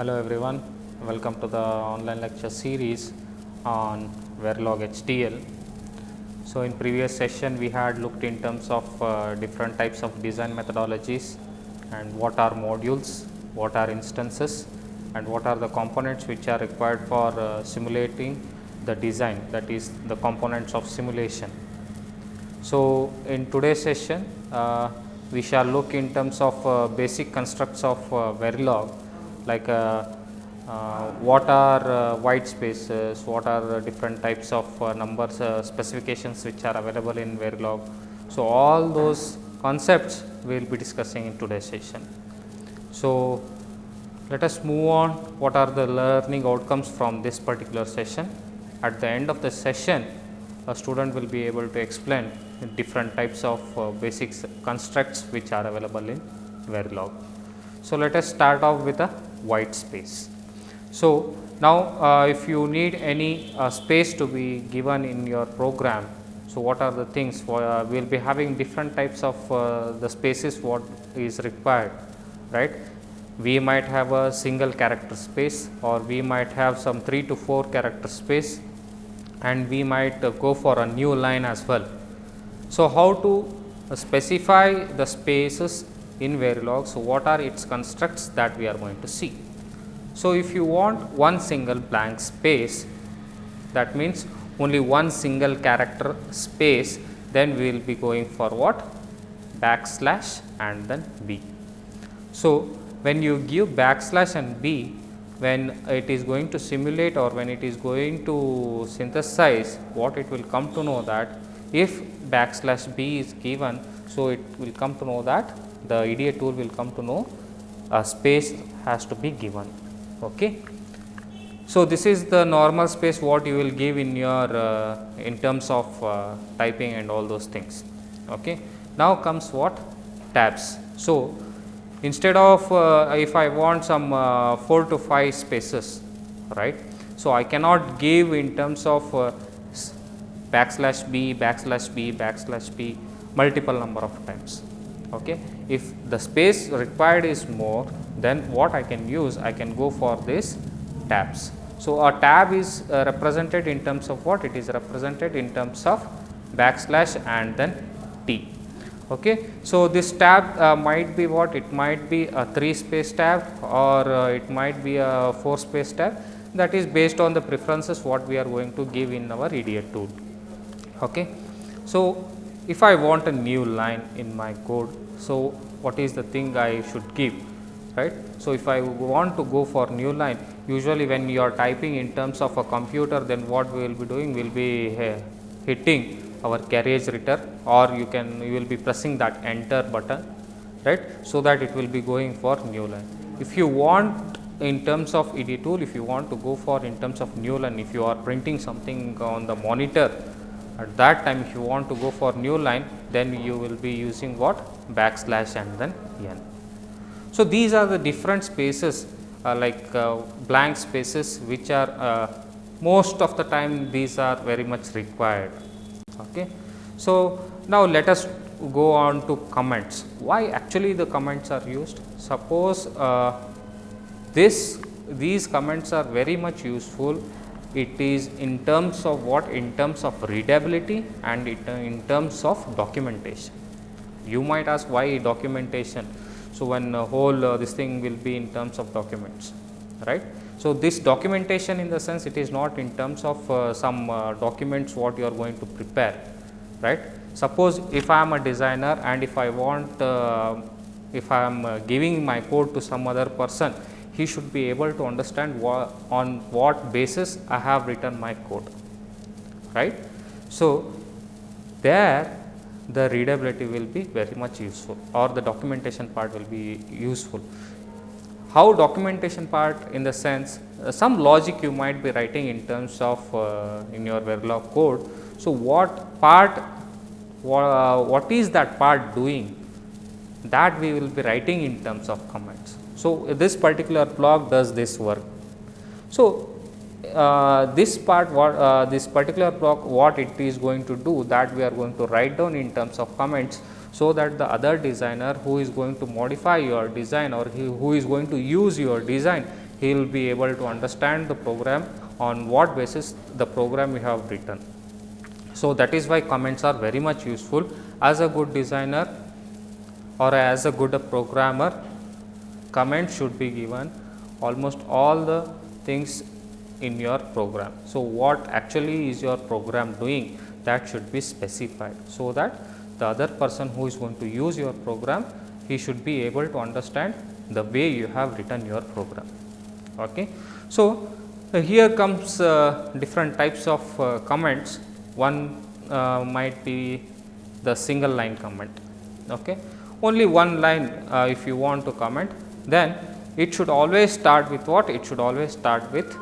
Hello everyone, welcome to the online lecture series on Verilog HDL. So, in previous session we had looked in terms of different types of design methodologies and what are modules, what are instances and what are the components which are required for simulating the design, that is the components of simulation. So, in today's session we shall look in terms of basic constructs of Verilog, like what are white spaces, what are the different types of numbers specifications which are available in Verilog. So, all those concepts we will be discussing in today's session. So, let us move on. What are the learning outcomes from this particular session? At the end of the session, a student will be able to explain different types of basic constructs which are available in Verilog. So, let us start off with a white space. So, now if you need any space to be given in your program, so what are the things? We will be having different types of the spaces what is required, right. We might have a single character space, or we might have some 3 to 4 character space, and we might go for a new line as well. So, how to specify the spaces in Verilog? So, what are its constructs that we are going to see? So, if you want one single blank space, that means only one single character space, then we will be going for what? Backslash and then B. So, when you give backslash and B, when it is going to simulate or when it is going to synthesize, what it will come to know that if backslash B is given, so it will come to know that the EDA tool will come to know a space has to be given. Okay. So, this is the normal space what you will give in your in terms of typing and all those things. Okay. Now comes what? Tabs. So, instead of if I want some 4 to 5 spaces, right. So, I cannot give in terms of backslash B, backslash B, backslash B multiple number of times. Okay. If the space required is more, then what I can use? I can go for this tabs. So, a tab is represented in terms of what? It is represented in terms of backslash and then T. Okay. So, this tab might be what? It might be a 3 space tab, or it might be a 4 space tab, that is based on the preferences what we are going to give in our EDA tool. Okay. So, if I want a new line in my code, so what is the thing I should give, right. So, if I want to go for new line, usually when you are typing in terms of a computer, then what we will be doing? We will be hitting our carriage return, or you will be pressing that enter button, right, so that it will be going for new line. If you want in terms of EDA tool, if you want to go for in terms of new line, if you are printing something on the monitor, at that time if you want to go for new line, then you will be using what? Backslash and then N. So, these are the different spaces like blank spaces, which are most of the time these are very much required. Okay. So, now let us go on to comments. Why actually the comments are used? Suppose these comments are very much useful. It is in terms of what? In terms of readability and in terms of documentation. You might ask, why documentation? So, when whole this thing will be in terms of documents, right. So, this documentation, in the sense, it is not in terms of some documents what you are going to prepare, right. Suppose if I am a designer and if I want if I am giving my code to some other person, he should be able to understand on what basis I have written my code, right. So, there the readability will be very much useful, or the documentation part will be useful. How documentation part? In the sense, some logic you might be writing in terms of in your Verilog code. So, what part, what is that part doing, that we will be writing in terms of comments. So, this particular block does this work. So, this part, this particular block, what it is going to do, that we are going to write down in terms of comments, so that the other designer who is going to modify your design, or who is going to use your design, he will be able to understand the program on what basis the program you have written. So, that is why comments are very much useful. As a good designer or as a good programmer, comment should be given almost all the things in your program. So, what actually is your program doing, that should be specified, so that the other person who is going to use your program, he should be able to understand the way you have written your program. Okay. So, here comes different types of comments. One might be the single line comment. Okay. Only one line if you want to comment, then it should always start with what? It should always start with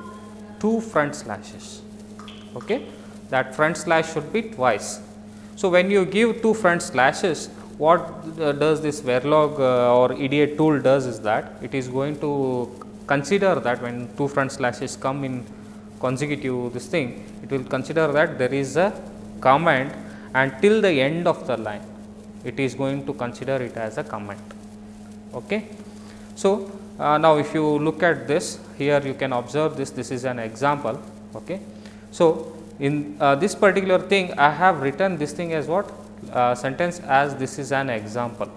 2 front slashes. Okay. That front slash should be twice. So, when you give 2 front slashes, what does this Verilog or EDA tool does is that it is going to consider that when 2 front slashes come in consecutive this thing, it will consider that there is a comment, and till the end of the line it is going to consider it as a comment. Okay. So, now if you look at this, here you can observe this is an example. Okay. So, in this particular thing I have written this thing as what? Sentence as this is an example.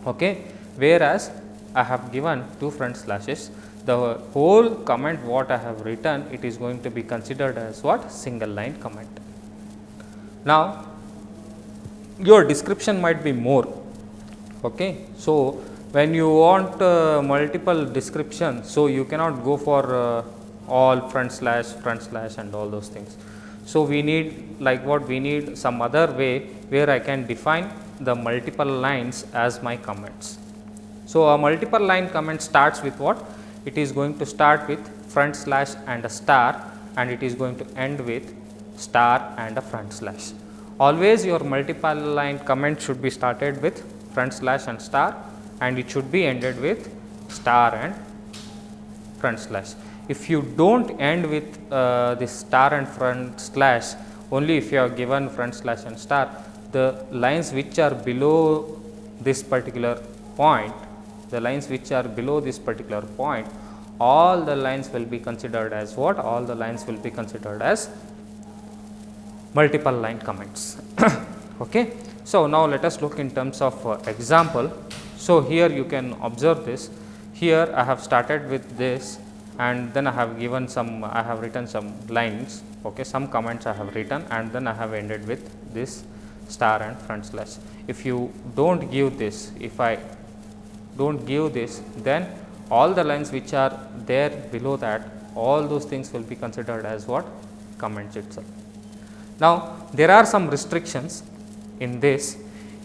Okay. Whereas, I have given 2 front slashes, the whole comment what I have written, it is going to be considered as what? Single line comment. Now, your description might be more. Okay. So, when you want multiple description, so you cannot go for all front slash and all those things. So, we need like what? We need some other way where I can define the multiple lines as my comments. So, a multiple line comment starts with what? It is going to start with front slash and a star, and it is going to end with star and a front slash. Always your multiple line comment should be started with front slash and star, and it should be ended with star and front slash. If you do not end with this star and front slash, only if you are given front slash and star, the lines which are below this particular point, all the lines will be considered as what? All the lines will be considered as multiple line comments. Okay. So, now let us look in terms of example. So, here you can observe this. Here I have started with this, and then I have given some, I have written some lines, okay, some comments I have written, and then I have ended with this star and front slash. If you do not give this, if I do not give this, then all the lines which are there below that, all those things will be considered as what? Comments itself. Now, there are some restrictions in this.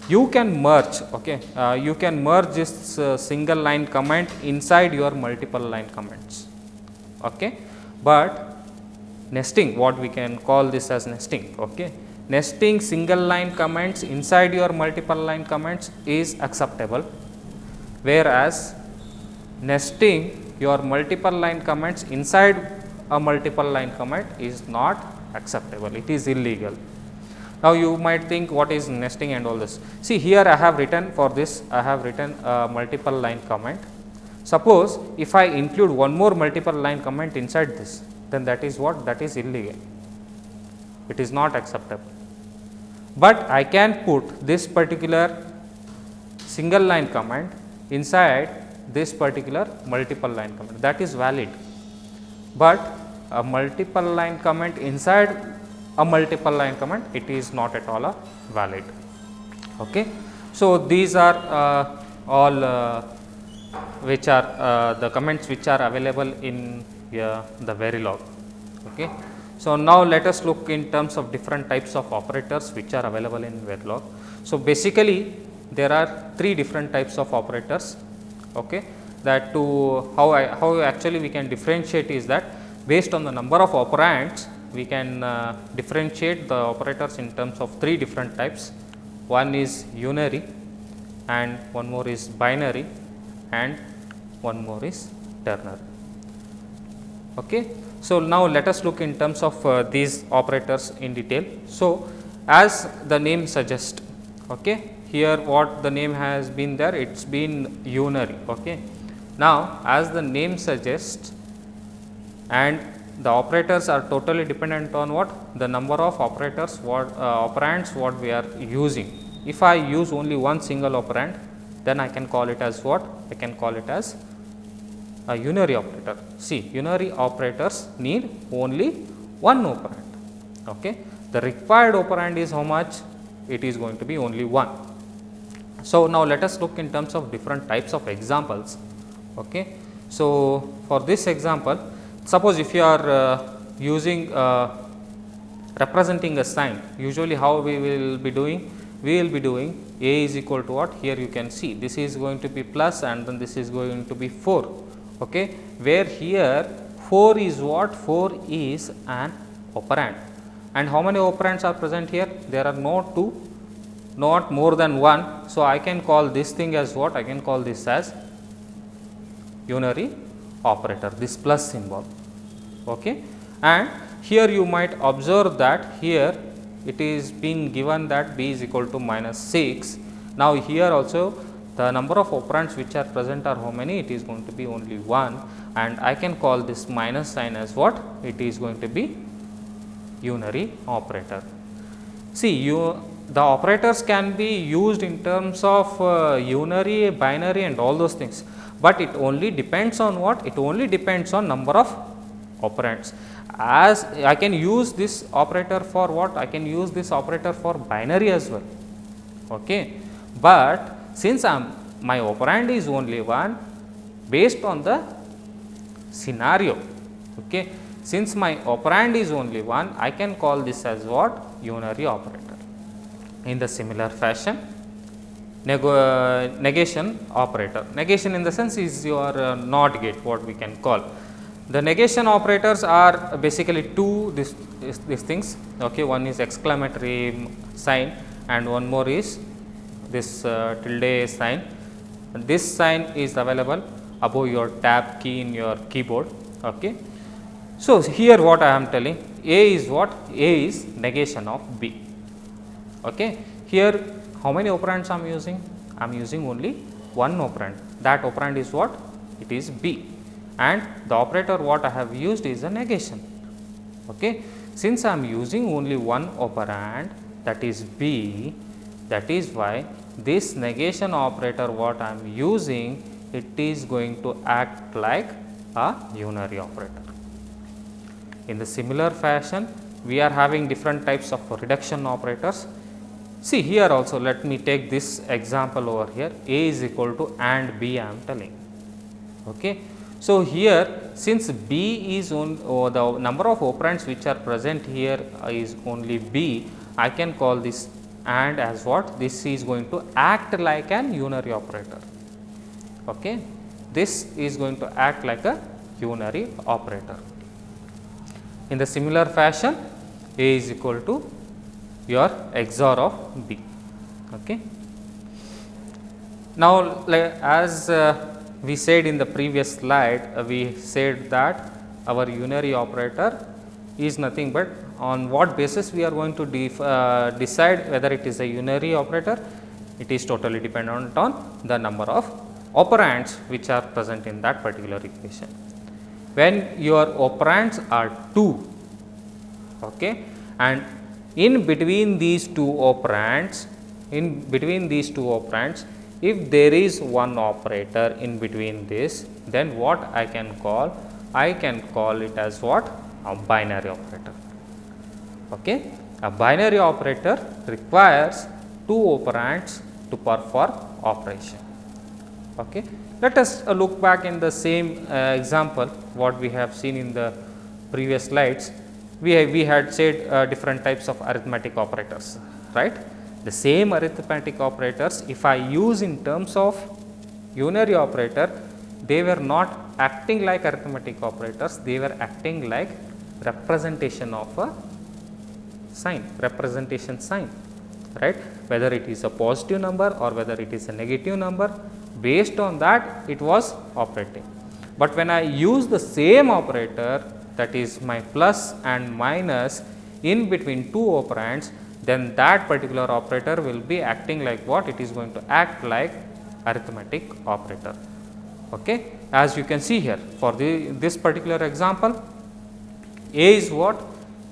You can merge, okay, you can merge this single line comment inside your multiple line comments. Okay. But nesting, what we can call this as nesting. Okay. Nesting single line comments inside your multiple line comments is acceptable, whereas nesting your multiple line comments inside a multiple line comment is not acceptable, it is illegal. Now, you might think what is nesting and all this. See, here I have written for this, I have written a multiple line comment. Suppose if I include one more multiple line comment inside this, then that is what? That is illegal, it is not acceptable. But I can put this particular single line comment inside this particular multiple line comment, that is valid. But a multiple line comment inside a multiple line comment, it is not at all valid. Okay. So, these are all which are the comments which are available in the Verilog. Okay. So, now let us look in terms of different types of operators which are available in Verilog. So, basically there are 3 different types of operators. Okay. That to how actually we can differentiate is that based on the number of operands, we can differentiate the operators in terms of 3 different types. One is unary, and one more is binary, and one more is ternary. Okay. So, now let us look in terms of these operators in detail. So, as the name suggests, okay, here what the name has been there, it has been unary. Okay. Now, as the name suggests, and the operators are totally dependent on what? The number of operators, operands what we are using. If I use only one single operand, then I can call it as what? I can call it as a unary operator. See, unary operators need only one operand. Okay. The required operand is how much? It is going to be only one. So, now let us look in terms of different types of examples. Okay. So, for this example, suppose if you are using representing a sign, usually how we will be doing? We will be doing A is equal to what? Here you can see this is going to be plus and then this is going to be 4, okay, where here 4 is what? 4 is an operand. And how many operands are present here? There are no 2, not more than 1. So, I can call this thing as what? I can call this as unary operator, this plus symbol. Okay. And here you might observe that here it is being given that b is equal to minus 6. Now, here also the number of operands which are present are how many? It is going to be only 1, and I can call this minus sign as what? It is going to be unary operator. See, the operators can be used in terms of unary, binary and all those things, but it only depends on what? It only depends on number of operands. As I can use this operator for what? I can use this operator for binary as well. Okay. But since my operand is only one, based on the scenario, okay, since my operand is only one, I can call this as what? Unary operator. In the similar fashion, negation operator. Negation in the sense is your NOT gate, what we can call. The negation operators are basically two these things. Okay, one is exclamatory sign and one more is this tilde sign. This sign is available above your tab key in your keyboard. Okay. So, here what I am telling, A is what? A is negation of B. Okay. Here how many operands I am using? I am using only one operand. That operand is what? It is B, and the operator what I have used is a negation. Okay. Since I am using only one operand, that is B, that is why this negation operator what I am using, it is going to act like a unary operator. In the similar fashion, we are having different types of reduction operators. See, here also let me take this example over here. A is equal to and B I am telling. Okay. So, here since B is on the number of operands which are present here is only B, I can call this and as what? This is going to act like an unary operator. Okay. This is going to act like a unary operator. In the similar fashion, A is equal to your XOR of B. Okay. Now, as we said in the previous slide, we said that our unary operator is nothing but on what basis we are going to decide whether it is a unary operator. It is totally dependent on the number of operands which are present in that particular equation. When your operands are 2, okay, and in between these two operands, if there is one operator in between this, then what I can call? I can call it as what? A binary operator. Okay. A binary operator requires two operands to perform operation. Okay. Let us look back in the same example what we have seen in the previous slides. We had said different types of arithmetic operators, right. The same arithmetic operators, if I use in terms of unary operator, they were not acting like arithmetic operators, they were acting like representation of a sign, representation sign, right. Whether it is a positive number or whether it is a negative number, based on that it was operating. But when I use the same operator, that is my plus and minus in between two operands, then that particular operator will be acting like what? It is going to act like arithmetic operator. Okay. As you can see here, for this particular example, A is what?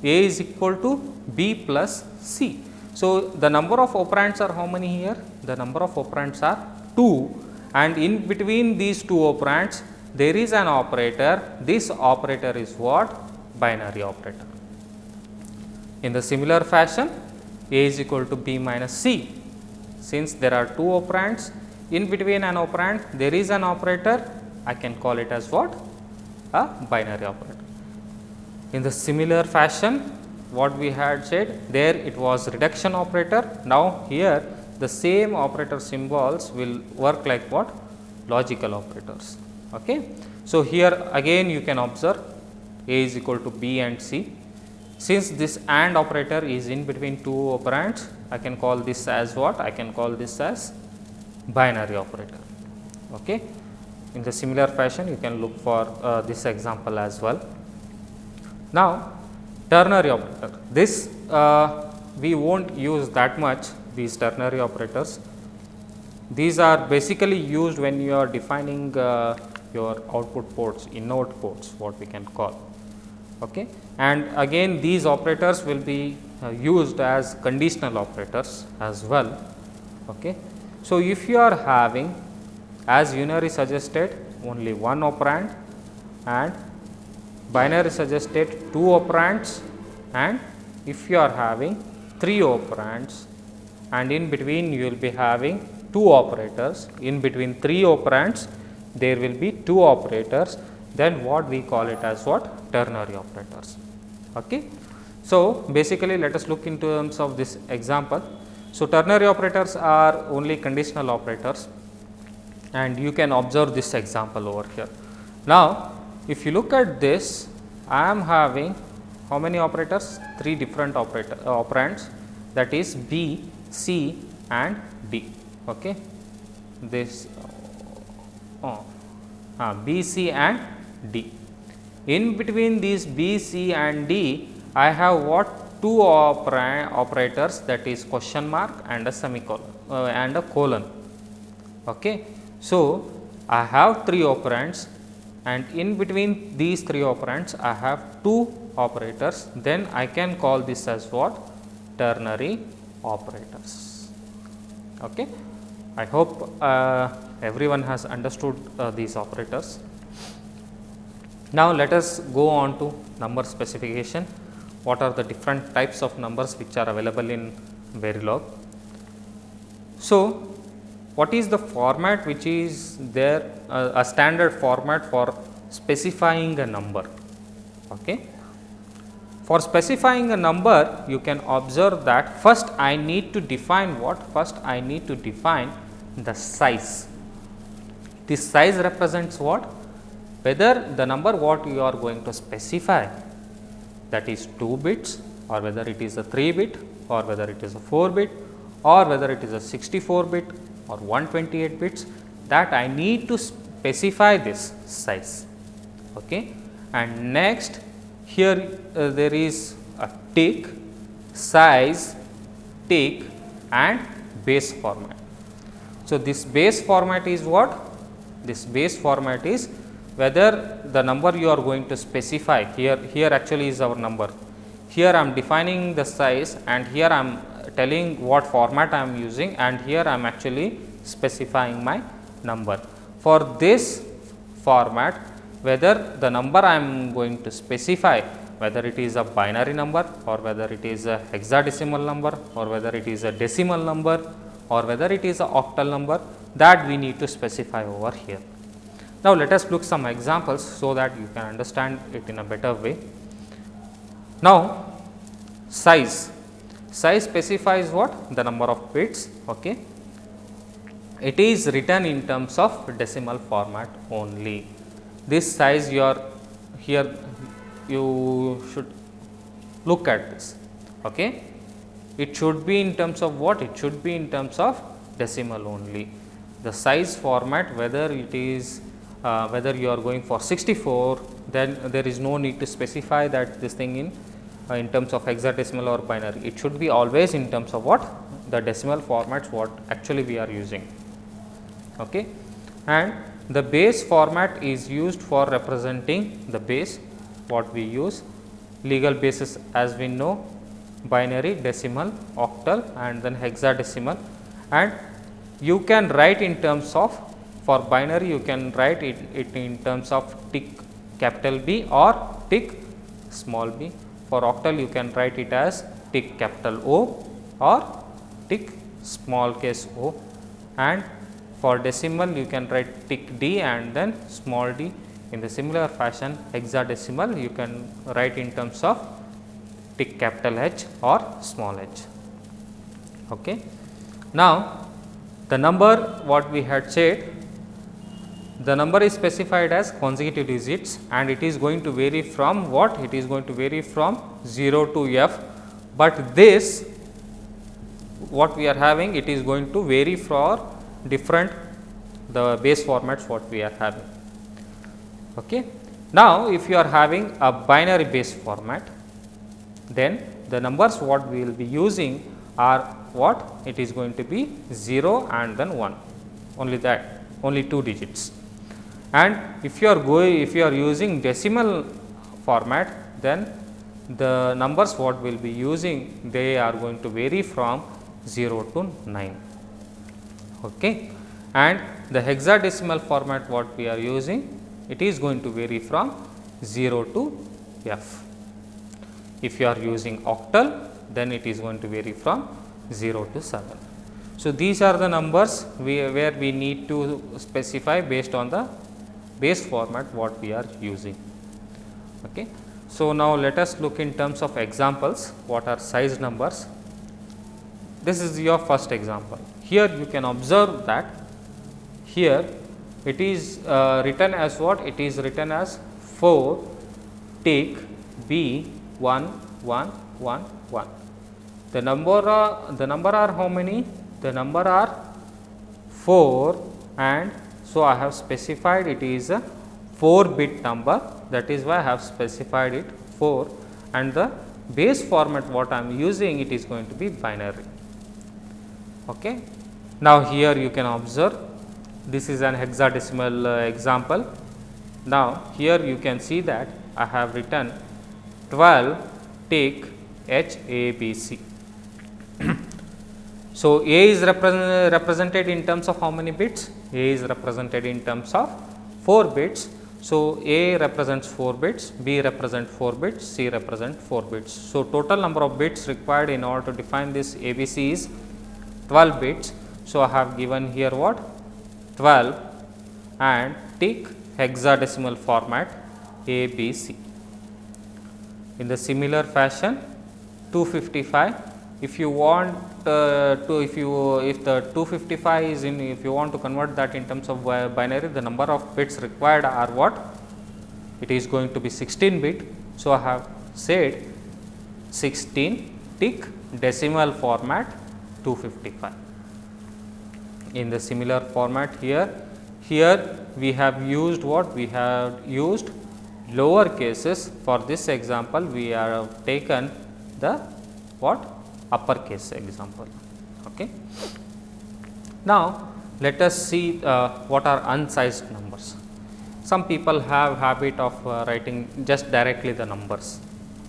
A is equal to B plus C. So, the number of operands are how many here? The number of operands are 2, and in between these two operands there is an operator. This operator is what? Binary operator. In the similar fashion, A is equal to B minus C. Since there are two operands, in between an operand there is an operator, I can call it as what? A binary operator. In the similar fashion, what we had said, there it was reduction operator. Now, here the same operator symbols will work like what? Logical operators. Okay. So, here again you can observe A is equal to B and C. Since this AND operator is in between two operands, I can call this as what? I can call this as binary operator. Okay. In the similar fashion, you can look for this example as well. Now, ternary operator. This we won't use that much, these ternary operators. These are basically used when you are defining your output ports, in-out ports, what we can call. Okay. And again, these operators will be used as conditional operators as well. Okay. So, if you are having, as unary suggested, only one operand, and binary suggested two operands, and if you are having three operands, and in between you will be having two operators, in between three operands there will be two operators, then what we call it as what? Ternary operators. Okay. So, basically let us look into terms of this example. So, ternary operators are only conditional operators, and you can observe this example over here. Now, if you look at this, I am having how many operators? Three different operands, that is B, C and D. Okay. This B, C and D. In between these B, C and D, I have what? Two operators, that is question mark and a semicolon and a colon. Okay. So, I have three operands, and in between these three operands I have two operators, then I can call this as what? Ternary operators. Okay. I hope everyone has understood these operators. Now, let us go on to number specification. What are the different types of numbers which are available in Verilog? So, what is the format which is there, a standard format for specifying a number? Okay. For specifying a number, you can observe that first I need to define what? First I need to define the size. This size represents what? Whether the number what you are going to specify, that is 2 bits, or whether it is a 3 bit, or whether it is a 4 bit, or whether it is a 64 bit or 128 bits, that I need to specify this size. Okay. And next, here there is a tick, size, tick and base format. So, this base format is what? This base format is whether the number you are going to specify, here actually is our number. Here I am defining the size, and here I am telling what format I am using, and here I am actually specifying my number. For this format, whether the number I am going to specify, whether it is a binary number, or whether it is a hexadecimal number, or whether it is a decimal number, or whether it is a octal number, that we need to specify over here. Now, let us look some examples so that you can understand it in a better way. Now, size specifies what? The number of bits. Okay. It is written in terms of decimal format only. This size you are here, you should look at this. Okay. It should be in terms of what? It should be in terms of decimal only. The size format, whether it is whether you are going for 64, then there is no need to specify that this thing in terms of hexadecimal or binary. It should be always in terms of what? The decimal formats what actually we are using. Okay. And The base format is used for representing the base, what we use. Legal bases, as we know, binary, decimal, octal and then hexadecimal, and you can write in terms of, for binary you can write it in terms of tick capital B or tick small b. For octal you can write it as tick capital O or tick small case o, and for decimal you can write tick D and then small d. In the similar fashion, hexadecimal you can write in terms of tick capital H or small h. Okay. Now, the number what we had said, the number is specified as consecutive digits and it is going to vary from what? It is going to vary from 0 to f, but this what we are having, it is going to vary for different the base formats what we are having. Okay. Now, if you are having a binary base format, then the numbers what we will be using are what? It is going to be 0 and then 1, only that, only 2 digits. And if you are using decimal format, then the numbers what we will be using, they are going to vary from 0 to 9. Okay. And the hexadecimal format what we are using, it is going to vary from 0 to f. If you are using octal, then it is going to vary from 0 to 7. So, these are the numbers where we need to specify based on the base format what we are using. Okay. So, now let us look in terms of examples what are size numbers. This is your first example. Here you can observe that here it is written as what? It is written as 4 tick B 1 1 1 1. The number are how many? The number are 4, and so I have specified it is a 4-bit number, that is why I have specified it 4, and the base format what I am using, it is going to be binary. Okay. Now, here you can observe this is an hexadecimal example. Now, here you can see that I have written 12 tick H A B C. So, A is represented in terms of how many bits? A is represented in terms of 4 bits. So, A represents 4 bits, B represents 4 bits, C represents 4 bits. So, total number of bits required in order to define this ABC is 12 bits. So, I have given here what? 12 and tick hexadecimal format ABC. In the similar fashion, 255. If you want if the 255 is in, if you want to convert that in terms of binary, the number of bits required are what? It is going to be 16 bit. So, I have said 16 tick decimal format 255. In the similar format here we have used what? We have used lower cases. For this example, we have taken the what? Uppercase example. Okay. Now, let us see what are unsized numbers. Some people have habit of writing just directly the numbers.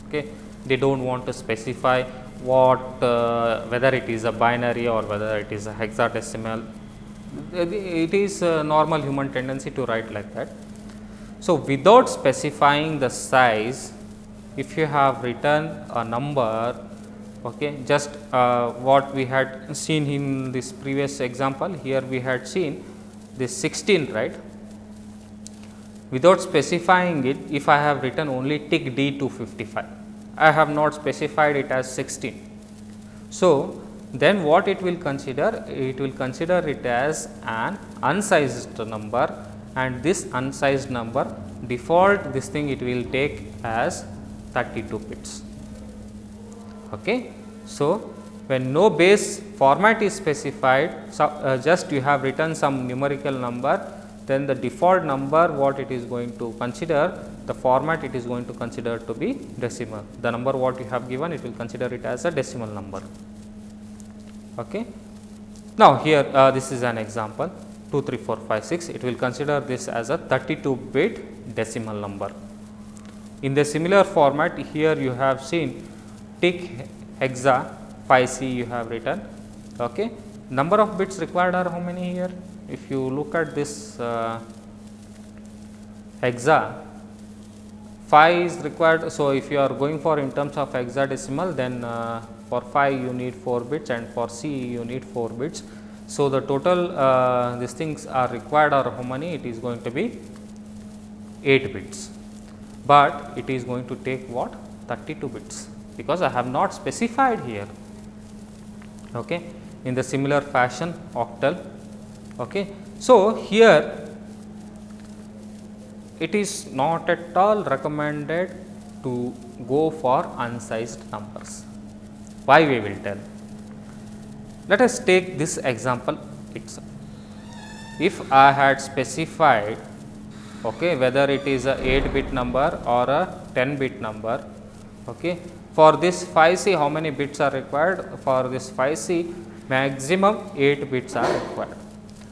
Okay. They do not want to specify what whether it is a binary or whether it is a hexadecimal. It is a normal human tendency to write like that. So, without specifying the size, if you have written a number, okay, just what we had seen in this previous example, here we had seen this 16, right. Without specifying it, if I have written only tick D 255, I have not specified it as 16. So, then what it will consider? It will consider it as an unsized number, and this unsized number default this thing it will take as 32 bits. Okay. So, when no base format is specified, so, just you have written some numerical number, then the default number what it is going to consider, the format it is going to consider to be decimal. The number what you have given, it will consider it as a decimal number. Okay. Now, here this is an example. 2, 3, 4, 5, 6, it will consider this as a 32 bit decimal number. In the similar format, here you have seen tick hexa 5C you have written. Okay. Number of bits required are how many here? If you look at this hexa, 5 is required. So, if you are going for in terms of hexadecimal, then for 5 you need 4 bits and for C you need 4 bits. So, the total these things are required are how many? It is going to be 8 bits, but it is going to take what? 32 bits, because I have not specified here. Okay. In the similar fashion, octal. Okay. So, here it is not at all recommended to go for unsized numbers. Why we will tell? Let us take this example itself. If I had specified, okay, whether it is a 8 bit number or a 10 bit number, okay, for this 5C how many bits are required? For this 5C maximum 8 bits are required.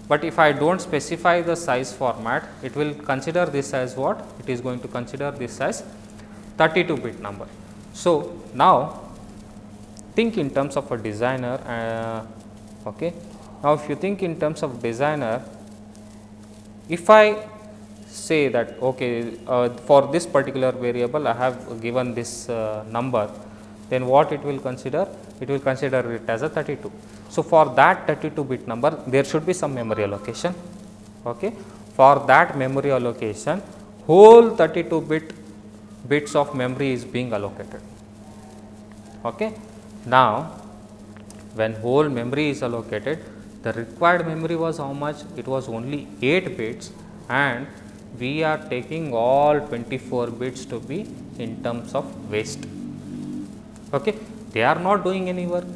But if I do not specify the size format, it will consider this as what? It is going to consider this as 32 bit number. So, now think in terms of a designer. Okay. Now, if you think in terms of designer, if I say that okay, for this particular variable I have given this number, then what it will consider? It will consider it as a 32. So, for that 32 bit number there should be some memory allocation. Okay. For that memory allocation, whole 32 bits of memory is being allocated. Okay. Now, when whole memory is allocated, the required memory was how much? It was only 8 bits, and we are taking all 24 bits to be in terms of waste. Okay. They are not doing any work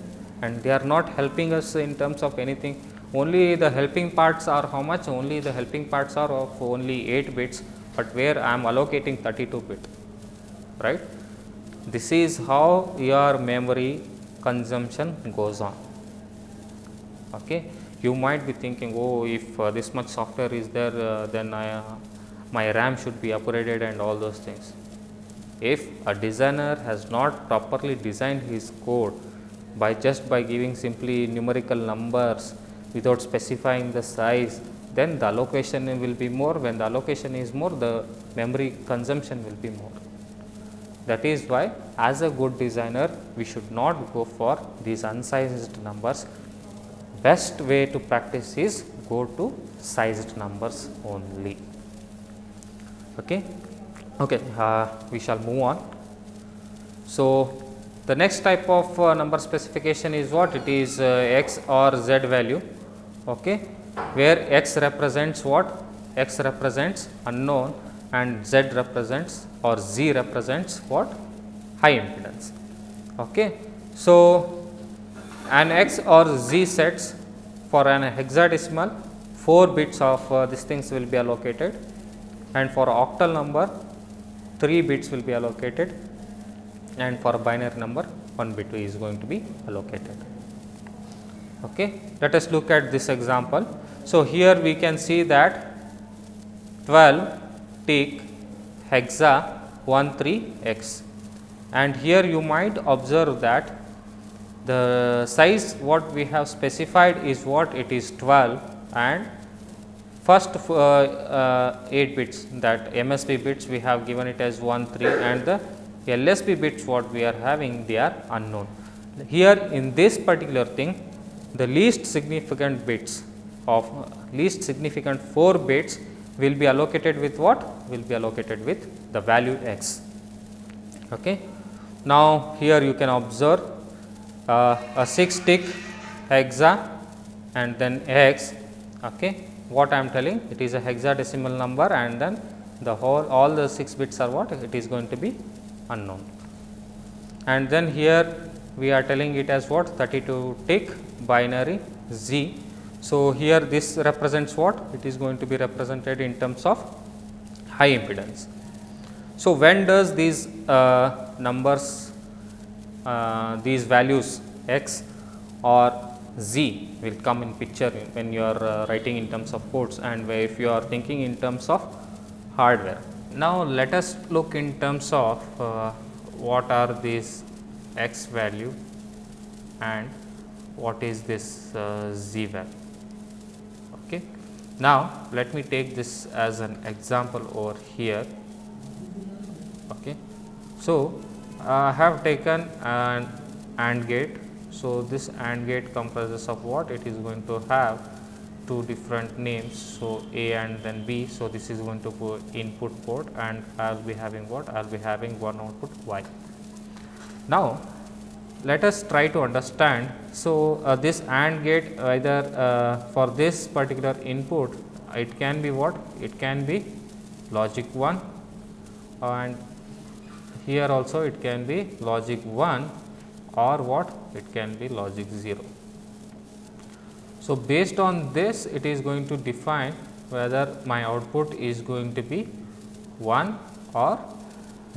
and they are not helping us in terms of anything. Only the helping parts are how much? Only the helping parts are of only 8 bits, but where I am allocating 32 bit, right. This is how your memory consumption goes on. Okay. You might be thinking, oh, if this much software is there, then my RAM should be upgraded and all those things. If a designer has not properly designed his code by giving simply numerical numbers without specifying the size, then the allocation will be more. When the allocation is more, the memory consumption will be more. That is why, as a good designer, we should not go for these unsized numbers. Best way to practice is go to sized numbers only. Okay. Okay, we shall move on. So, the next type of number specification is what? It is x or z value, okay, where x represents what? X represents unknown and z represents or z represents what? High impedance. Okay. So, an x or z sets for an hexadecimal 4 bits of these things will be allocated, and for octal number 3 bits will be allocated, and for a binary number 1 bit is going to be allocated. Okay. Let us look at this example. So, here we can see that 12 tick hexa 13x, and here you might observe that the size what we have specified is what? It is 12, and first 8 bits, that MSB bits we have given it as 1 3, and the LSB bits what we are having, they are unknown. Here in this particular thing, the least significant bits of least significant 4 bits will be allocated with what? Will be allocated with the value x. Okay. Now, here you can observe a 6 tick hexa and then x. Okay. What I am telling, it is a hexadecimal number, and then the whole all the 6 bits are what? It is going to be unknown. And then here we are telling it as what? 32 tick binary z. So, here this represents what? It is going to be represented in terms of high impedance. So, when does these numbers, these values x or Z will come in picture when you are writing in terms of codes, and if you are thinking in terms of hardware. Now, let us look in terms of what are these x value and what is this z value. Okay. Now, let me take this as an example over here. Okay. So, I have taken an AND gate. So, this AND gate comprises of what? It is going to have two different names. So, A and then B. So, this is going to be input port, and I will be having what? I will be having one output Y. Now, let us try to understand. So, this AND gate either for this particular input, it can be what? It can be logic 1, and here also it can be logic 1, or what? It can be logic 0. So, based on this, it is going to define whether my output is going to be 1 or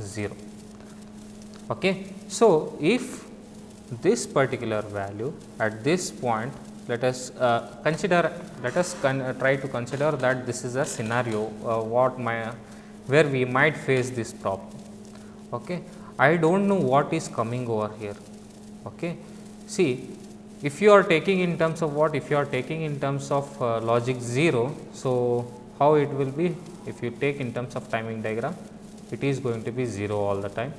0. Okay. So, if this particular value at this point, let us consider, try to consider that this is a scenario where we might face this problem. Okay. I do not know what is coming over here. Okay. See, if you are taking in terms of what? If you are taking in terms of logic 0, so how it will be? If you take in terms of timing diagram, it is going to be 0 all the time.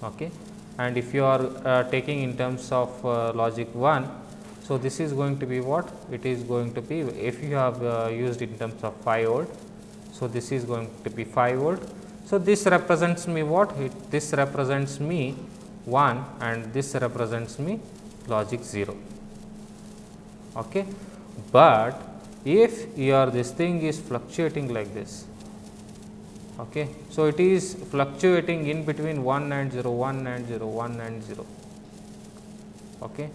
Okay. And if you are taking in terms of logic 1, so this is going to be what? It is going to be, if you have used in terms of 5 volt, so this is going to be 5 volt. So, this represents me what? This represents me 1, and this represents me logic 0. Okay. But if this thing is fluctuating like this, okay, so it is fluctuating in between 1 and 0, 1 and 0, 1 and 0. Okay.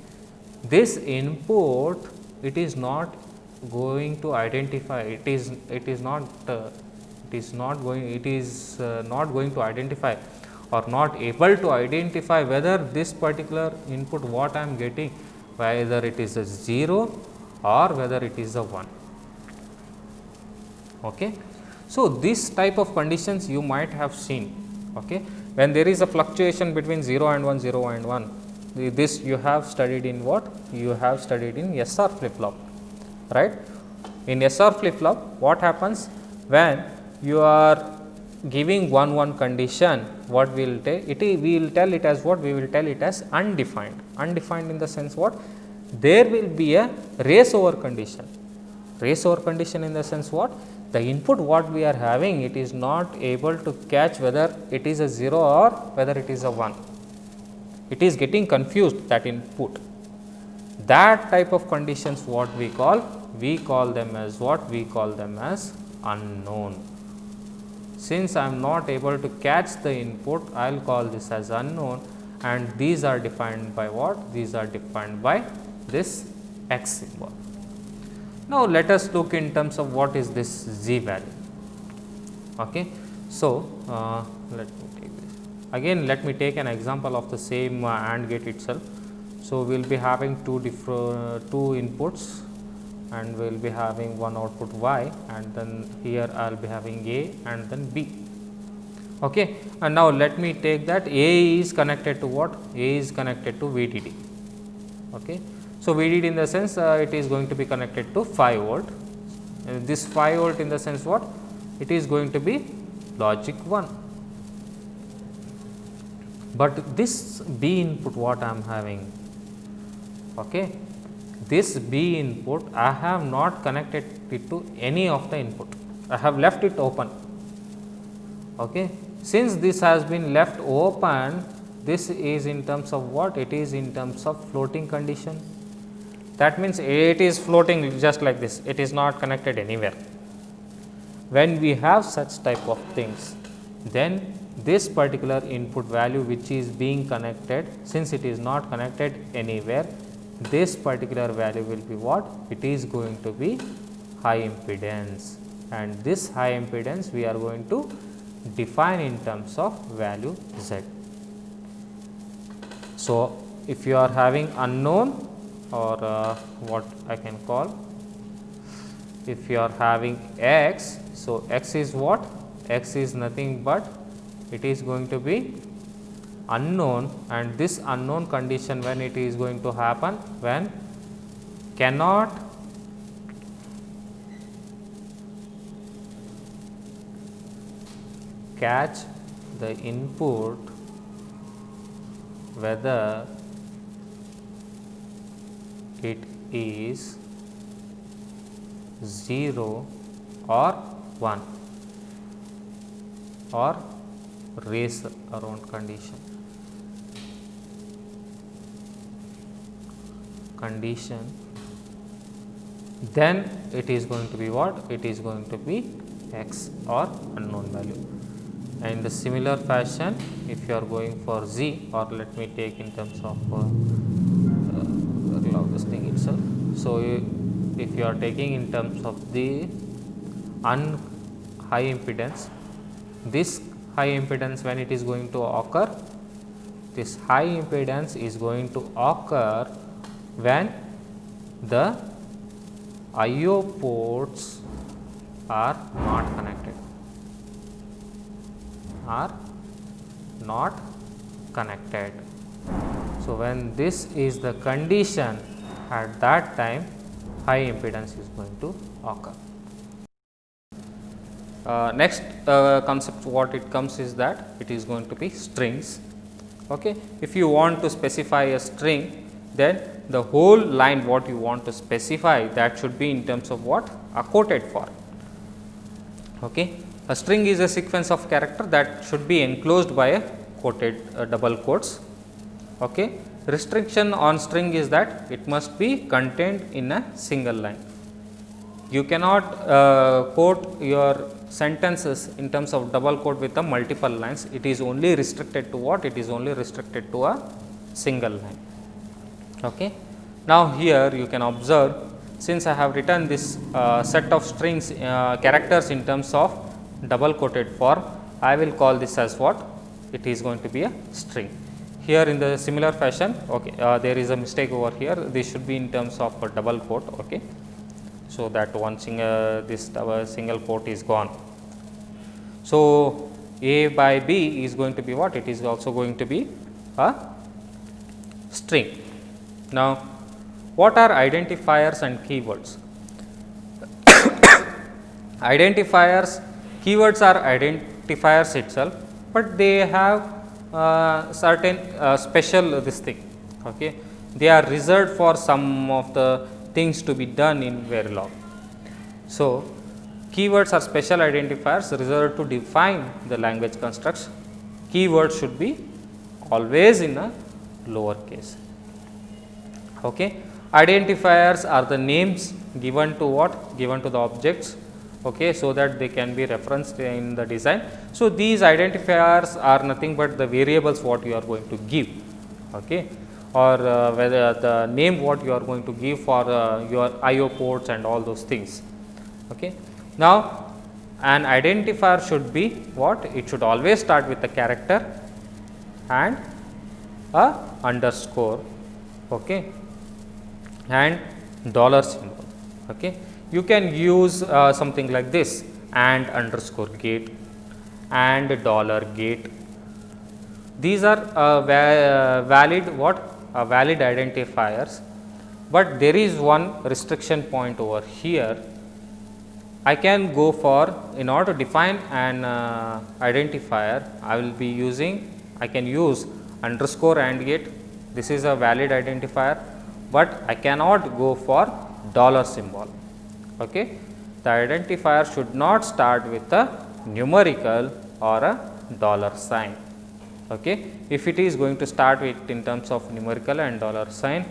This input, it is not going to identify, it is not going to identify, or not able to identify whether this particular input what I am getting, whether it is a 0 or whether it is a 1. Okay. So, this type of conditions you might have seen. Okay. When there is a fluctuation between 0 and 1, 0 and 1, this you have studied in what? You have studied in SR flip flop, right? In SR flip flop, what happens when you are giving 1 1 condition? What we will take it? We will tell it as what? We will tell it as undefined. Undefined in the sense what? There will be a race over condition. Race over condition in the sense what? The input what we are having, it is not able to catch whether it is a 0 or whether it is a 1. It is getting confused, that input. That type of conditions what we call? We call them as what? We call them as unknown. Since I am not able to catch the input, I will call this as unknown, and these are defined by what? These are defined by this x symbol. Now, let us look in terms of what is this z value. Okay. So, let me take this again. Let me take an example of the same AND gate itself. So, we will be having two inputs, and we will be having one output y, and then here I will be having a and then b. Okay. And now, let me take that a is connected to what? A is connected to VDD. Okay. So, VDD in the sense it is going to be connected to 5 volt. This 5 volt in the sense what? It is going to be logic 1. But this B input what I am having? Okay. This B input I have not connected it to any of the input. I have left it open. Okay. Since this has been left open, this is in terms of what? It is in terms of floating condition. That means it is floating just like this, it is not connected anywhere. When we have such type of things, then this particular input value which is being connected, since it is not connected anywhere, this particular value will be what? It is going to be high impedance, and this high impedance we are going to define in terms of value z. So, if you are having unknown, or what I can call, if you are having x, so x is what? X is nothing but it is going to be unknown, and this unknown condition when it is going to happen, when cannot catch the input whether it is 0 or 1 or race around condition. Then it is going to be what? It is going to be x or unknown value. And in the similar fashion, if you are going for z, or let me take in terms of this thing itself. So, if you are taking in terms of the high impedance, this high impedance when it is going to occur, this high impedance is going to occur when the IO ports are not connected, So, when this is the condition, at that time high impedance is going to occur. Next concept what it comes is that it is going to be strings. Okay. If you want to specify a string, then the whole line what you want to specify, that should be in terms of what? A quoted form. Okay. A string is a sequence of character that should be enclosed by a quoted double quotes. Okay. Restriction on string is that it must be contained in a single line. You cannot quote your sentences in terms of double quote with a multiple lines. It is only restricted to what? It is only restricted to a single line. Okay. Now, here you can observe, since I have written this set of strings characters in terms of double quoted form, I will call this as what? It is going to be a string. Here in the similar fashion, okay, there is a mistake over here. This should be in terms of a double quote. Okay. So, that one single quote is gone. So, A by B is going to be what? It is also going to be a string. Now, what are identifiers and keywords? Identifiers, keywords are identifiers itself, but they have certain special this thing. Okay. They are reserved for some of the things to be done in Verilog. So, keywords are special identifiers reserved to define the language constructs. Keywords should be always in a lower case. Okay. Identifiers are the names given to what? Given to the objects, okay, so that they can be referenced in the design. So, these identifiers are nothing but the variables what you are going to give, okay, or whether the name what you are going to give for your IO ports and all those things. Okay. Now, an identifier should be what? It should always start with a character and a underscore, okay, and dollar symbol. Okay. You can use something like this, and underscore gate and dollar gate. These are valid what? Valid identifiers, but there is one restriction point over here. I can go for, in order to define an identifier, I will be using, I can use underscore AND gate. This is a valid identifier, but I cannot go for dollar symbol. Okay. The identifier should not start with a numerical or a dollar sign. Okay. If it is going to start with in terms of numerical and dollar sign,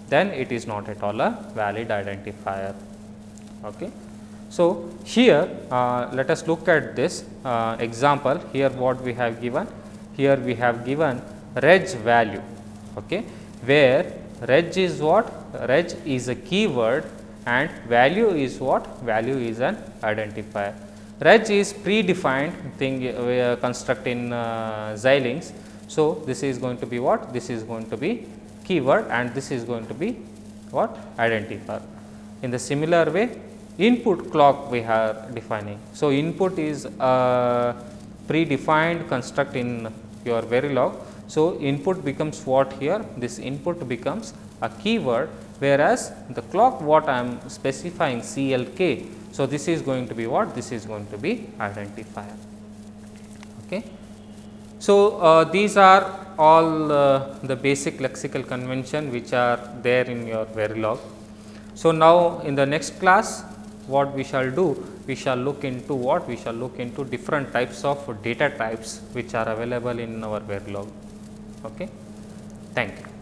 then it is not at all a valid identifier. Okay. So, here let us look at this example. Here what we have given? Here we have given reg value, okay, where reg is what? Reg is a keyword and value is what? Value is an identifier. Reg is predefined thing construct in Xilinx. So, this is going to be what? This is going to be keyword and this is going to be what identifier. In the similar way, input clock we are defining. So, input is a predefined construct in your Verilog. So, input becomes what here? This input becomes a keyword, whereas the clock what I am specifying CLK. So, this is going to be what? This is going to be identifier. Okay. So, these are all the basic lexical convention which are there in your Verilog. So, now in the next class what we shall do? We shall look into what? We shall look into different types of data types which are available in our Verilog. Okay. Thank you.